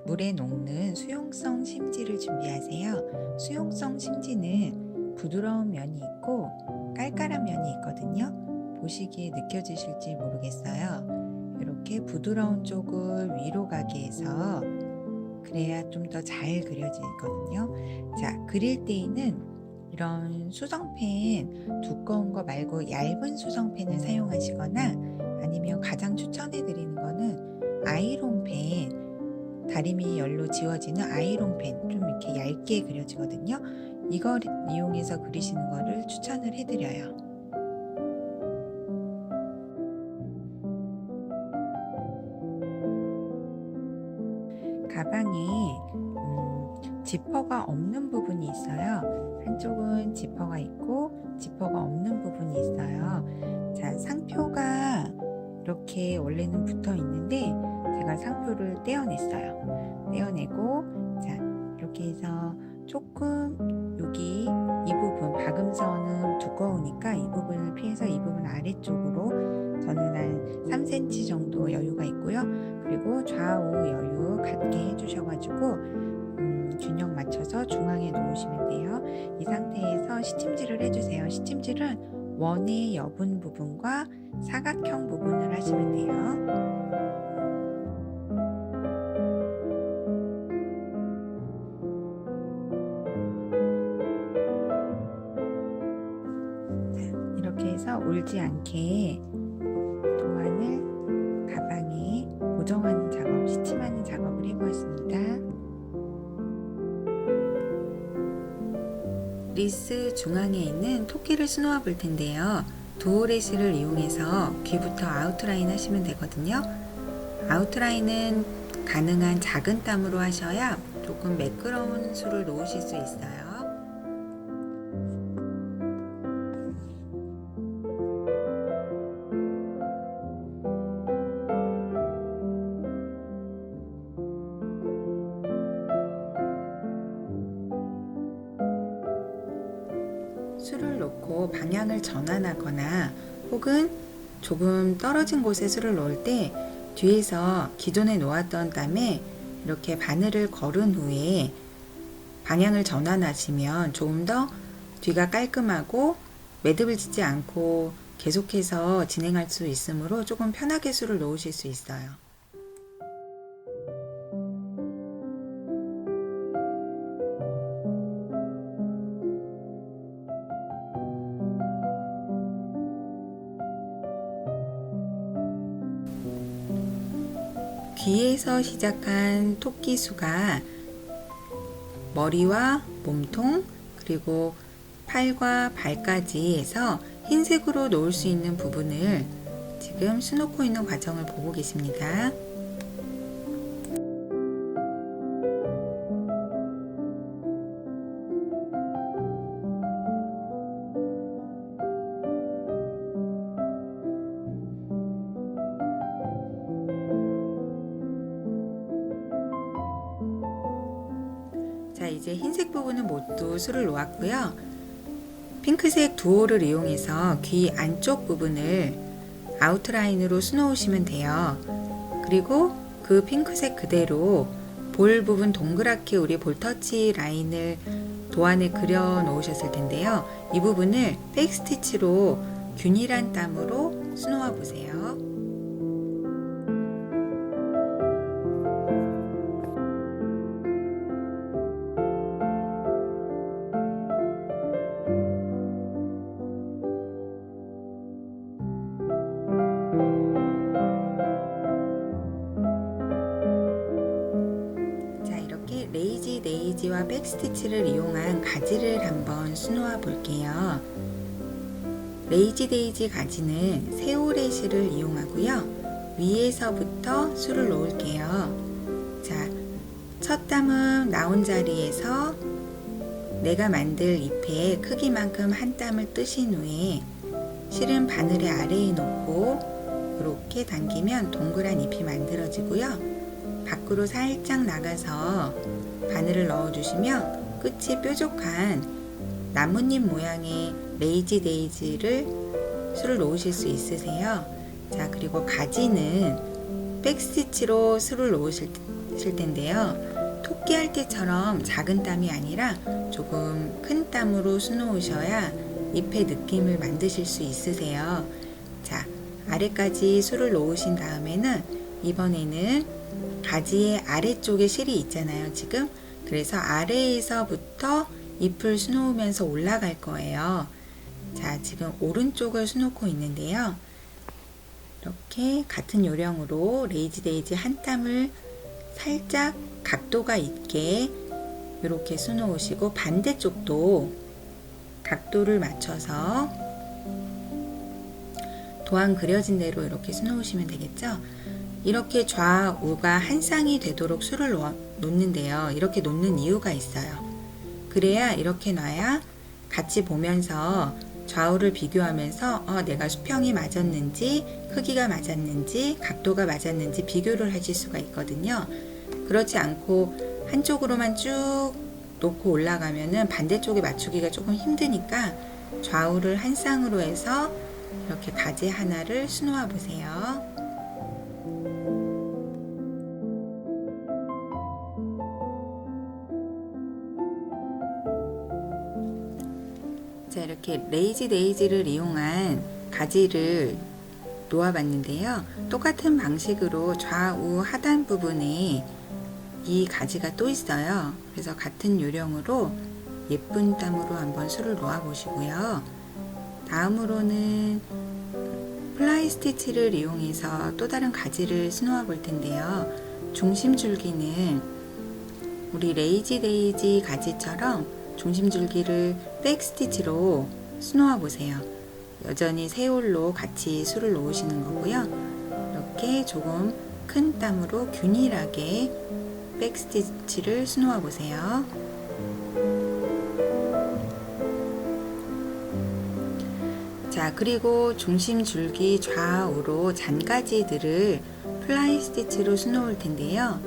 물에 녹는 수용성 심지를 준비하세요. 수용성 심지는 부드러운 면이 있고 깔깔한 면이 있거든요. 보시기에 느껴지실지 모르겠어요. 이렇게 부드러운 쪽을 위로 가게 해서 그래야 좀 더 잘 그려지거든요. 자, 그릴 때에는 이런 수성펜 두꺼운 거 말고 얇은 수성펜을 사용하시거나 아니면 가장 추천해 드리는 거는 아이론펜, 다리미 열로 지워지는 아이론펜, 좀 이렇게 얇게 그려지거든요. 이걸 이용해서 그리시는 거를 추천을 해드려요. 가방에 지퍼가 없는 부분이 있어요. 한쪽은 지퍼가 있고 지퍼가 없는 부분이 있어요. 자, 상표가 이렇게 원래는 붙어 있는데 제가 상표를 떼어냈어요. 떼어내고, 자, 이렇게 해서 조금 여기 이 부분 박음선은 두꺼우니까 이 부분을 피해서 이 부분 아래쪽으로 저는 한 3cm 정도 여유가 있고요. 그리고 좌우 여유 갖게 해주셔가지고 균형 맞춰서 중앙에 놓으시면 돼요. 이 상태에서 시침질을 해주세요. 시침질은 원의 여분 부분과 사각형 부분을 하시면 돼요. 이렇게 해서 울지 않게 도안을 가방에 고정하는 작업, 시침하는 작업을 해보았습니다. 리스 중앙에 있는 토끼를 수놓아 볼 텐데요. 두오레시를 이용해서 귀부터 아웃라인 하시면 되거든요. 아웃라인은 가능한 작은 땀으로 하셔야 조금 매끄러운 수를 놓으실 수 있어요. 술을 놓고 방향을 전환하거나 혹은 조금 떨어진 곳에 술을 놓을 때 뒤에서 기존에 놓았던 땀에 이렇게 바늘을 걸은 후에 방향을 전환하시면 조금 더 뒤가 깔끔하고 매듭을 짓지 않고 계속해서 진행할 수 있으므로 조금 편하게 술을 놓으실 수 있어요. 귀에서 시작한 토끼수가 머리와 몸통 그리고 팔과 발까지 해서 흰색으로 놓을 수 있는 부분을 지금 수놓고 있는 과정을 보고 계십니다. 자, 이제 흰색 부분은 모두 술을 놓았고요. 핑크색 두호를 이용해서 귀 안쪽 부분을 아웃라인으로 수놓으시면 돼요. 그리고 그 핑크색 그대로 볼 부분 동그랗게 우리 볼터치 라인을 도안에 그려 놓으셨을 텐데요. 이 부분을 백스티치로 균일한 땀으로 수놓아 보세요. 레이지 데이지와 백스티치를 이용한 가지를 한번 수놓아 볼게요. 레이지 데이지 가지는 세오레시를 이용하고요. 위에서부터 술을 놓을게요. 자, 첫 땀은 나온 자리에서 내가 만들 잎의 크기만큼 한 땀을 뜨신 후에 실은 바늘의 아래에 놓고 이렇게 당기면 동그란 잎이 만들어지고요. 밖으로 살짝 나가서 바늘을 넣어주시면 끝이 뾰족한 나뭇잎 모양의 레이지 데이지를 술을 놓으실 수 있으세요. 자, 그리고 가지는 백스티치로 술을 놓으실 놓으실 텐데요. 토끼 할 때처럼 작은 땀이 아니라 조금 큰 땀으로 수놓으셔야 잎의 느낌을 만드실 수 있으세요. 자, 아래까지 술을 놓으신 다음에는 이번에는 가지의 아래쪽에 실이 있잖아요, 지금. 그래서 아래에서부터 잎을 수놓으면서 올라갈 거예요. 자, 지금 오른쪽을 수놓고 있는데요. 이렇게 같은 요령으로 레이지 데이지 한 땀을 살짝 각도가 있게 이렇게 수놓으시고 반대쪽도 각도를 맞춰서 도안 그려진 대로 이렇게 수놓으시면 되겠죠. 이렇게 좌우가 한 쌍이 되도록 술을 놓는데요. 이렇게 놓는 이유가 있어요. 그래야 이렇게 놔야 같이 보면서 좌우를 비교하면서 내가 수평이 맞았는지 크기가 맞았는지 각도가 맞았는지 비교를 하실 수가 있거든요. 그렇지 않고 한쪽으로만 쭉 놓고 올라가면은 반대쪽에 맞추기가 조금 힘드니까 좌우를 한 쌍으로 해서 이렇게 가지 하나를 수놓아 보세요. 자, 이렇게 레이지 데이지를 이용한 가지를 놓아봤는데요. 똑같은 방식으로 좌우 하단 부분에 이 가지가 또 있어요. 그래서 같은 요령으로 예쁜 땀으로 한번 술을 놓아 보시고요. 다음으로는 플라이 스티치를 이용해서 또 다른 가지를 수놓아 볼 텐데요. 중심 줄기는 우리 레이지 데이지 가지처럼 중심 줄기를 백 스티치로 수놓아 보세요. 여전히 세올로 같이 술을 놓으시는 거고요. 이렇게 조금 큰 땀으로 균일하게 백 스티치를 수놓아 보세요. 자, 그리고 중심 줄기 좌우로 잔가지들을 플라이 스티치로 수놓을 텐데요.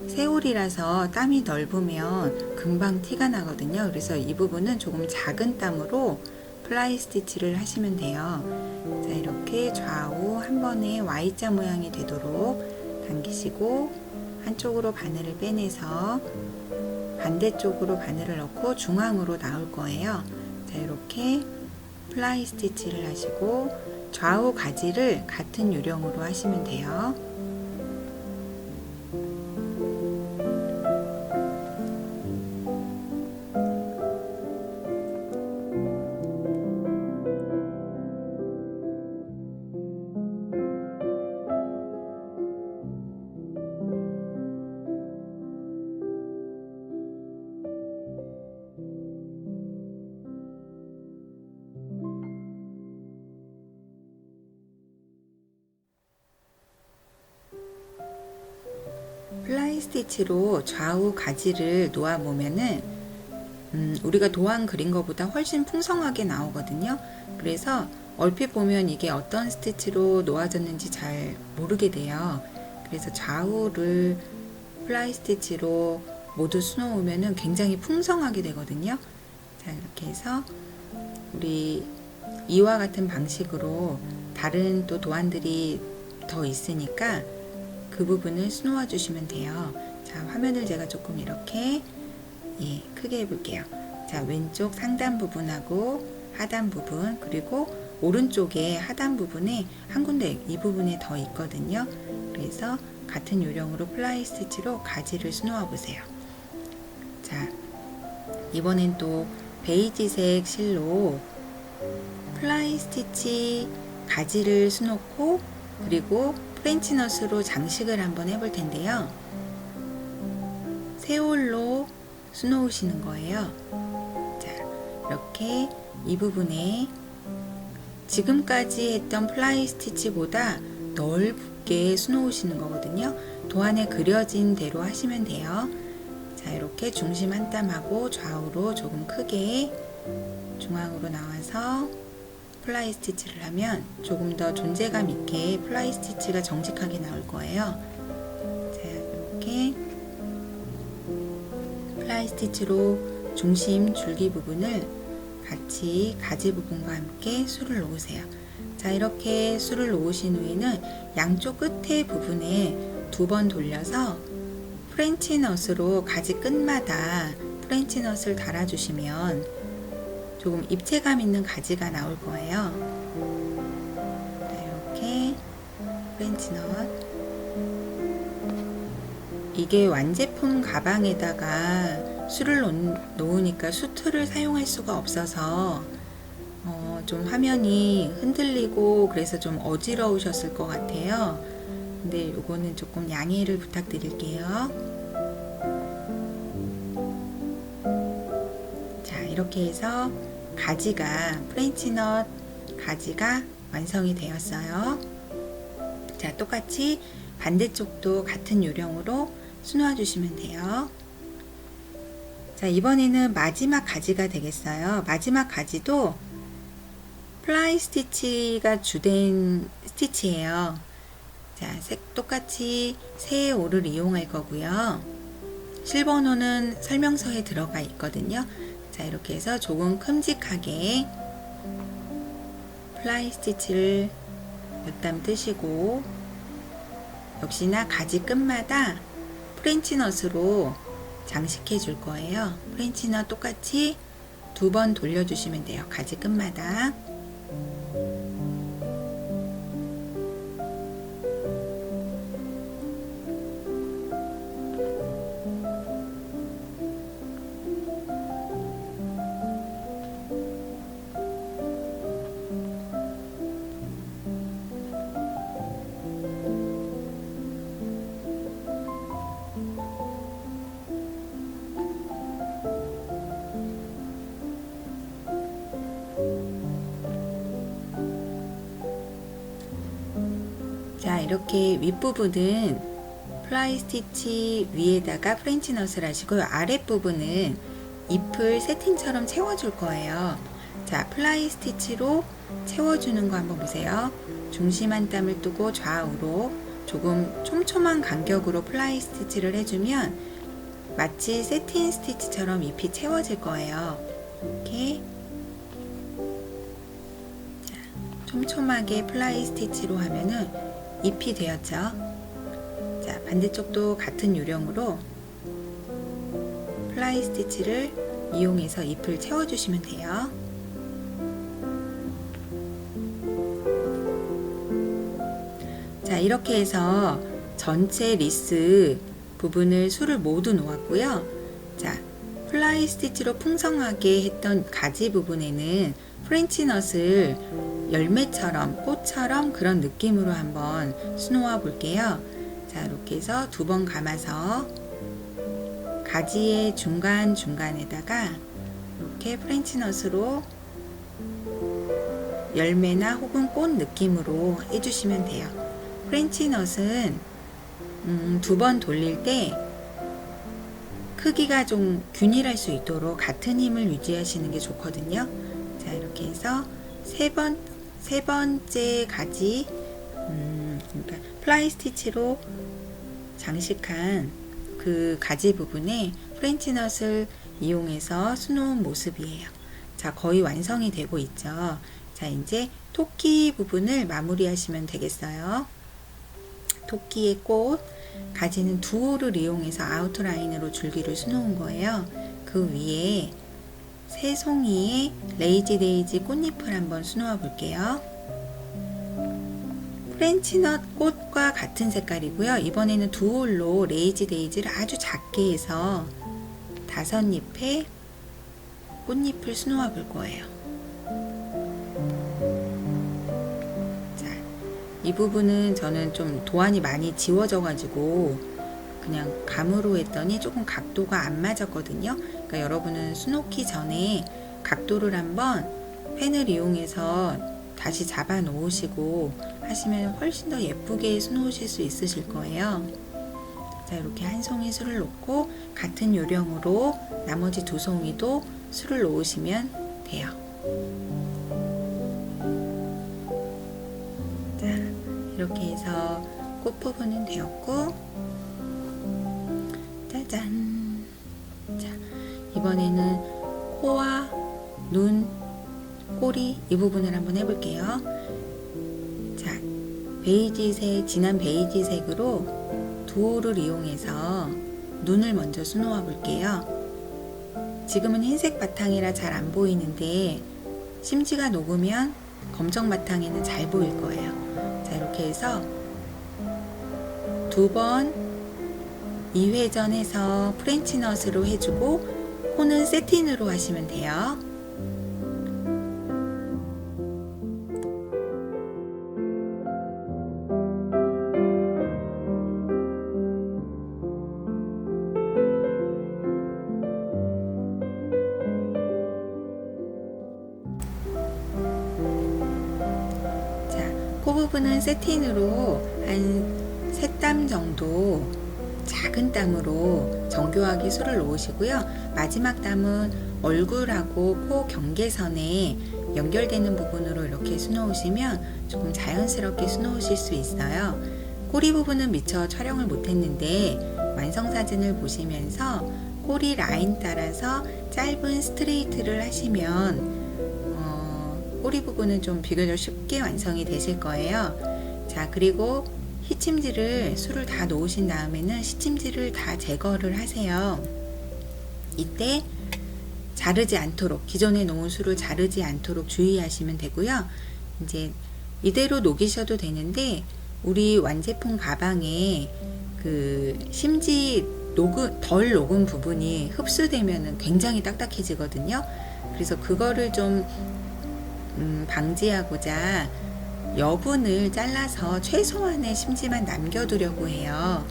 세올이라서 땀이 넓으면 금방 티가 나거든요. 그래서 이 부분은 조금 작은 땀으로 플라이 스티치를 하시면 돼요. 자, 이렇게 좌우 한 번에 Y자 모양이 되도록 당기시고 한쪽으로 바늘을 빼내서 반대쪽으로 바늘을 넣고 중앙으로 나올 거예요. 자, 이렇게 플라이 스티치를 하시고 좌우 가지를 같은 요령으로 하시면 돼요. 플라이 스티치로 좌우 가지를 놓아 보면은 우리가 도안 그린 것보다 훨씬 풍성하게 나오거든요. 그래서 얼핏 보면 이게 어떤 스티치로 놓아졌는지 잘 모르게 돼요. 그래서 좌우를 플라이 스티치로 모두 수놓으면은 굉장히 풍성하게 되거든요. 자, 이렇게 해서 우리 이와 같은 방식으로 다른 또 도안들이 더 있으니까 그 부분을 수놓아 주시면 돼요. 자, 화면을 제가 조금 이렇게 크게 해볼게요. 자, 왼쪽 상단 부분하고 하단 부분, 그리고 오른쪽에 하단 부분에 한 군데 이 부분에 더 있거든요. 그래서 같은 요령으로 플라이 스티치로 가지를 수놓아 보세요. 자, 이번엔 또 베이지색 실로 플라이 스티치 가지를 수놓고 그리고 프렌치넛으로 장식을 한번 해볼 텐데요. 세올로 수놓으시는 거예요. 자, 이렇게 이 부분에 지금까지 했던 플라이 스티치보다 넓게 수놓으시는 거거든요. 도안에 그려진 대로 하시면 돼요. 자, 이렇게 중심 한 땀하고 좌우로 조금 크게 중앙으로 나와서 플라이 스티치를 하면 조금 더 존재감 있게 플라이 스티치가 정직하게 나올 거예요. 자, 이렇게 플라이 스티치로 중심 줄기 부분을 같이 가지 부분과 함께 술을 놓으세요. 자, 이렇게 술을 놓으신 후에는 양쪽 끝에 부분에 2번 돌려서 프렌치넛으로 가지 끝마다 프렌치넛을 달아주시면 조금 입체감 있는 가지가 나올 거예요. 이렇게 프렌치넛. 이게 완제품 가방에다가 술을 놓으니까 수트를 사용할 수가 없어서 좀 화면이 흔들리고 그래서 좀 어지러우셨을 것 같아요. 근데 요거는 조금 양해를 부탁드릴게요. 자, 이렇게 해서 가지가 프렌치넛 가지가 완성이 되었어요. 자, 똑같이 반대쪽도 같은 요령으로 수놓아 주시면 돼요. 자, 이번에는 마지막 가지가 되겠어요. 마지막 가지도 플라이 스티치가 주된 스티치예요. 자, 똑같이 새 올을 이용할 거고요. 실번호는 설명서에 들어가 있거든요. 자, 이렇게 해서 조금 큼직하게 플라이 스티치를 몇 땀 뜨시고, 역시나 가지 끝마다 프렌치넛으로 장식해 줄 거예요. 프렌치넛 똑같이 2번 돌려주시면 돼요. 가지 끝마다. 자, 이렇게 윗부분은 플라이 스티치 위에다가 프렌치넛을 하시고요. 아랫부분은 잎을 세팅처럼 채워줄 거예요. 자, 플라이 스티치로 채워주는 거 한번 보세요. 중심 한 땀을 뜨고 좌우로 조금 촘촘한 간격으로 플라이 스티치를 해주면 마치 세틴 스티치처럼 잎이 채워질 거예요. 이렇게 자, 촘촘하게 플라이 스티치로 하면은 잎이 되었죠. 자, 반대쪽도 같은 요령으로 플라이 스티치를 이용해서 잎을 채워주시면 돼요. 자, 이렇게 해서 전체 리스 부분을 술을 모두 놓았고요. 자, 플라이 스티치로 풍성하게 했던 가지 부분에는 프렌치넛을 열매처럼 꽃처럼 그런 느낌으로 한번 수놓아 볼게요. 자, 이렇게 해서 2번 감아서 가지의 중간중간에다가 이렇게 프렌치넛으로 열매나 혹은 꽃 느낌으로 해주시면 돼요. 프렌치넛은 2번 돌릴 때 크기가 좀 균일할 수 있도록 같은 힘을 유지하시는 게 좋거든요. 자, 이렇게 해서 세 번째 가지, 그러니까 플라이 스티치로 장식한 그 가지 부분에 프렌치넛을 이용해서 수놓은 모습이에요. 자, 거의 완성이 되고 있죠. 자, 이제 토끼 부분을 마무리하시면 되겠어요. 토끼의 꽃, 가지는 두호를 이용해서 아웃라인으로 줄기를 수놓은 거예요. 그 위에 세 송이의 레이지 데이지 꽃잎을 한번 수놓아 볼게요. 프렌치넛 꽃과 같은 색깔이고요. 이번에는 두홀로 레이지 데이지를 아주 작게 해서 5잎의 꽃잎을 수놓아 볼 거예요. 자, 이 부분은 저는 좀 도안이 많이 지워져 가지고 그냥 감으로 했더니 조금 각도가 안 맞았거든요. 그러니까 여러분은 수놓기 전에 각도를 한번 펜을 이용해서 다시 잡아 놓으시고 하시면 훨씬 더 예쁘게 수놓으실 수 있으실 거예요. 자, 이렇게 한 송이 술을 놓고 같은 요령으로 나머지 2송이도 술을 놓으시면 돼요. 자, 이렇게 해서 꽃 부분은 되었고, 짜잔. 자, 이번에는 코와 눈, 꼬리 이 부분을 한번 해볼게요. 자, 베이지색, 진한 베이지색으로 두호를 이용해서 눈을 먼저 수놓아 볼게요. 지금은 흰색 바탕이라 잘 안 보이는데 심지가 녹으면 검정 바탕에는 잘 보일 거예요. 자, 이렇게 해서 2번 2회전 해서 프렌치넛으로 해주고 코는 세틴으로 하시면 돼요. 코 부분은 세틴으로 한 3땀 정도 작은 땀으로 정교하게 술을 놓으시고요. 마지막 땀은 얼굴하고 코 경계선에 연결되는 부분으로 이렇게 수놓으시면 조금 자연스럽게 수놓으실 수 있어요. 꼬리 부분은 미처 촬영을 못했는데 완성사진을 보시면서 꼬리 라인 따라서 짧은 스트레이트를 하시면 꼬리 부분은 좀 비교적 쉽게 완성이 되실 거예요. 자, 그리고 시침지를 술을 다 놓으신 다음에는 시침지를 다 제거를 하세요. 이때 자르지 않도록, 기존에 놓은 술을 자르지 않도록 주의하시면 되고요. 이제 이대로 녹이셔도 되는데 우리 완제품 가방에 그 심지 덜 녹은 부분이 흡수되면 굉장히 딱딱해지거든요. 그래서 그거를 좀 방지하고자 여분을 잘라서 최소한의 심지만 남겨두려고 해요.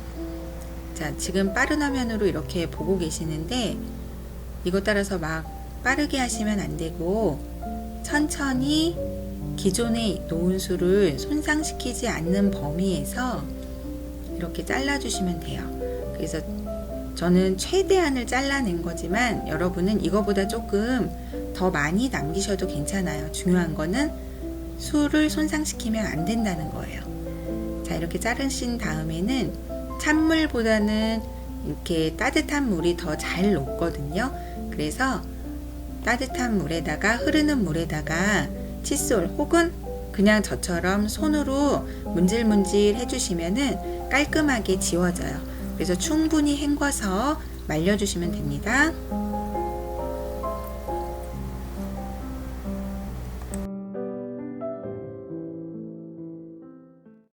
자, 지금 빠른 화면으로 이렇게 보고 계시는데 이것 따라서 막 빠르게 하시면 안 되고 천천히 기존에 놓은 술을 손상시키지 않는 범위에서 이렇게 잘라주시면 돼요. 그래서 저는 최대한을 잘라낸 거지만 여러분은 이거보다 조금 더 많이 남기셔도 괜찮아요. 중요한 거는 술을 손상시키면 안 된다는 거예요. 자, 이렇게 자르신 다음에는 찬물보다는 이렇게 따뜻한 물이 더 잘 녹거든요. 그래서 따뜻한 물에다가 흐르는 물에다가 칫솔 혹은 그냥 저처럼 손으로 문질문질 해주시면은 깔끔하게 지워져요. 그래서 충분히 헹궈서 말려주시면 됩니다.